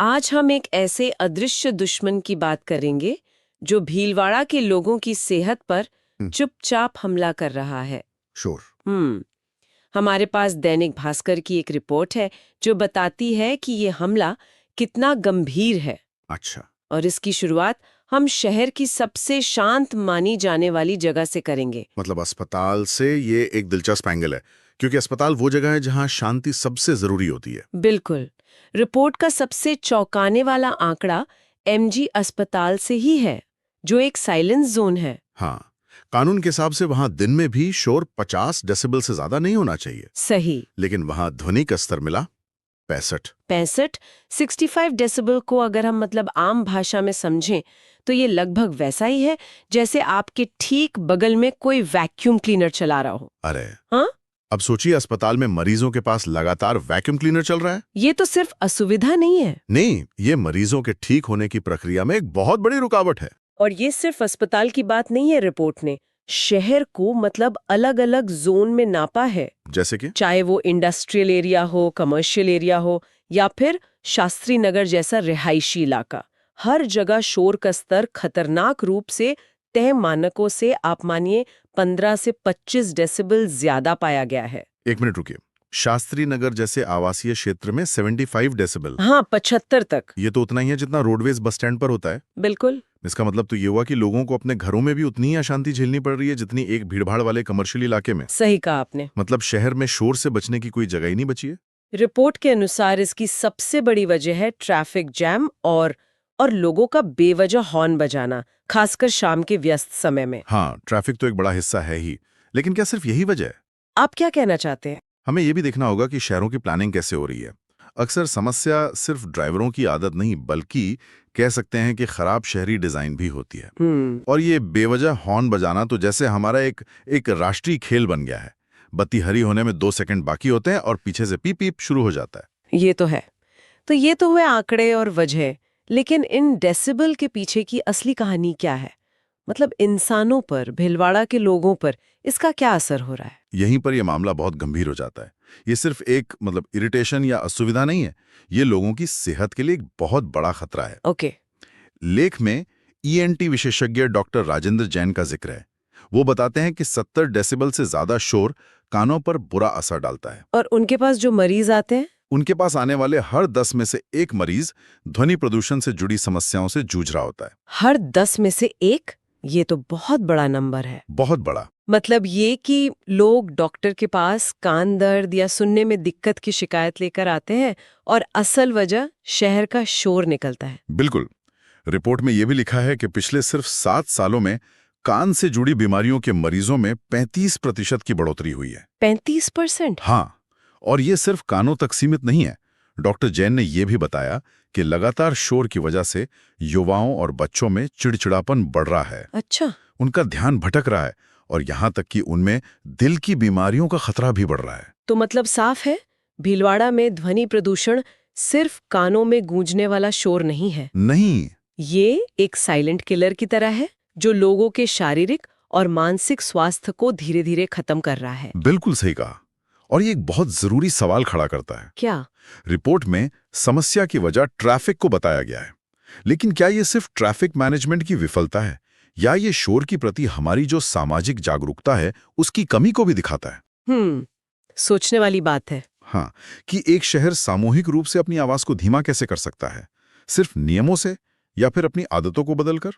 आज हम एक ऐसे अदृश्य दुश्मन की बात करेंगे जो भीलवाड़ा के लोगों की सेहत पर चुपचाप हमला कर रहा है। शोर। हमारे पास दैनिक भास्कर की एक रिपोर्ट है जो बताती है कि ये हमला कितना गंभीर है। अच्छा। और इसकी शुरुआत हम शहर की सबसे शांत मानी जाने वाली जगह से करेंगे। मतलब अस्पताल से ये एक दिलचस्प एंगल है, क्योंकि अस्पताल वो जगह है जहां शांति सबसे जरूरी होती है। बिल्कुल। रिपोर्ट का सबसे चौंकाने वाला आंकड़ा एमजी अस्पताल से ही है, जो एक साइलेंस जोन है। हाँ, कानून के हिसाब से वहां दिन में भी शोर 50 डेसिबल से ज्यादा नहीं होना चाहिए। सही। लेकिन वहां ध्वनि का स्तर मिला 65। 65 डेसिबल को अगर हम आम भाषा में समझें तो ये लगभग वैसा ही है जैसे आपके ठीक बगल में कोई वैक्यूम क्लीनर चला रहा हो। अरे हाँ, अब सोचिए, अस्पताल में मरीजों के पास लगातार वैक्यूम क्लीनर चल रहा है। ये तो सिर्फ असुविधा नहीं है। नहीं, ये मरीजों के ठीक होने की प्रक्रिया में एक बहुत बड़ी रुकावट है। और ये सिर्फ अस्पताल की बात नहीं है, रिपोर्ट ने शहर को अलग अलग जोन में नापा है। जैसे कि चाहे वो इंडस्ट्रियल एरिया हो, कमर्शियल एरिया हो या फिर शास्त्री नगर जैसा रिहायशी इलाका, हर जगह शोर का स्तर खतरनाक रूप से तय मानकों से आप मानिए 15 से 25 डेसिबल ज्यादा पाया गया है। एक मिनट रुकिए, शास्त्री नगर जैसे आवासीय क्षेत्र में 75 डेसिबल? हाँ, 75 तक। ये तो उतना ही है जितना रोडवेज बस स्टैंड पर होता है। बिल्कुल। इसका मतलब तो ये हुआ कि लोगों को अपने घरों में भी उतनी ही अशांति झेलनी पड़ रही है जितनी एक भीड़भाड़ वाले कमर्शियल इलाके में। सही कहा आपने। मतलब शहर में शोर से बचने की कोई जगह ही नहीं बची है। रिपोर्ट के अनुसार इसकी सबसे बड़ी वजह है ट्रैफिक जैम और लोगों का बेवजह हॉर्न बजाना, खासकर शाम के व्यस्त समय में। हाँ, ट्रैफिक तो एक बड़ा हिस्सा है ही, लेकिन क्या सिर्फ यही वजह है? आप क्या कहना चाहते हैं? हमें ये भी देखना होगा कि शहरों की प्लानिंग कैसे हो रही है। अक्सर समस्या सिर्फ ड्राइवरों की आदत नहीं, बल्कि कह सकते हैं कि खराब शहरी डिजाइन भी होती है। और ये बेवजह हॉर्न बजाना तो जैसे हमारा एक राष्ट्रीय खेल बन गया है। बत्ती हरी होने में 2 सेकंड बाकी होते हैं और पीछे से पीप पीप शुरू हो जाता है। ये तो है। तो ये तो हुए आंकड़े और वजह, लेकिन इन डेसिबल के पीछे की असली कहानी क्या है? इंसानों पर, भीलवाड़ा के लोगों पर इसका क्या असर हो रहा है? यहीं पर यह मामला बहुत गंभीर हो जाता है। ये सिर्फ एक इरिटेशन या असुविधा नहीं है, ये लोगों की सेहत के लिए एक बहुत बड़ा खतरा है। ओके। लेख में ईएनटी विशेषज्ञ डॉक्टर राजेंद्र जैन का जिक्र है। वो बताते हैं कि 70 डेसिबल से ज्यादा शोर कानों पर बुरा असर डालता है। और उनके पास जो मरीज आते हैं, उनके पास आने वाले हर 10 में से एक मरीज ध्वनि प्रदूषण से जुड़ी समस्याओं से जूझ रहा होता है। हर 10 में से एक? ये तो बहुत बड़ा नंबर है। बहुत बड़ा। ये कि लोग डॉक्टर के पास कान दर्द या सुनने में दिक्कत की शिकायत लेकर आते हैं और असल वजह शहर का शोर निकलता है। बिल्कुल। रिपोर्ट में यह भी लिखा है कि पिछले सिर्फ 7 सालों में कान से जुड़ी बीमारियों के मरीजों में 35% की बढ़ोतरी हुई है। 35%? हाँ, और ये सिर्फ कानों तक सीमित नहीं है। डॉक्टर जैन ने यह भी बताया कि लगातार शोर की वजह से युवाओं और बच्चों में चिड़चिड़ापन बढ़ रहा है। अच्छा। उनका ध्यान भटक रहा है और यहाँ तक कि उनमें दिल की बीमारियों का खतरा भी बढ़ रहा है। तो साफ है, भीलवाड़ा में ध्वनि प्रदूषण सिर्फ कानों में गूंजने वाला शोर नहीं है। नहीं, ये एक साइलेंट किलर की तरह है जो लोगों के शारीरिक और मानसिक स्वास्थ्य को धीरे धीरे खत्म कर रहा है। बिल्कुल सही कहा। और ये एक बहुत जरूरी सवाल खड़ा करता है। क्या? रिपोर्ट में समस्या की वजह ट्रैफिक को बताया गया है, लेकिन क्या ये सिर्फ ट्रैफिक मैनेजमेंट की विफलता है या ये शोर की प्रति हमारी जो सामाजिक जागरूकता है उसकी कमी को भी दिखाता है? सोचने वाली बात है। हाँ, कि एक शहर सामूहिक रूप से अपनी आवाज को धीमा कैसे कर सकता है, सिर्फ नियमों से या फिर अपनी आदतों को बदलकर?